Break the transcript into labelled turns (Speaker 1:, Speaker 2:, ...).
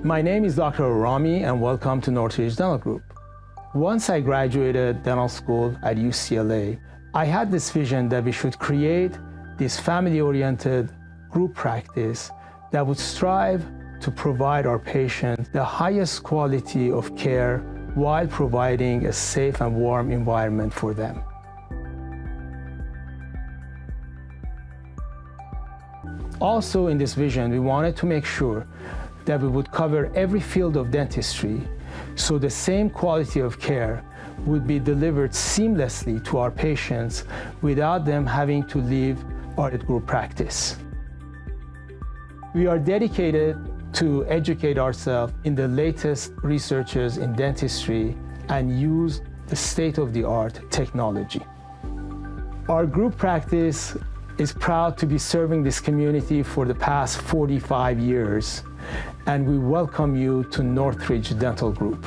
Speaker 1: My name is Dr. Arami and welcome to Northridge Dental Group. Once I graduated dental school at UCLA, I had this vision that we should create this family-oriented group practice that would strive to provide our patients the highest quality of care while providing a safe and warm environment for them. Also in this vision, we wanted to make sure that we would cover every field of dentistry so the same quality of care would be delivered seamlessly to our patients without them having to leave our group practice. We are dedicated to educate ourselves in the latest researches in dentistry and use the state-of-the-art technology. Our group practice is proud to be serving this community for the past 45 years, and we welcome you to Northridge Dental Group.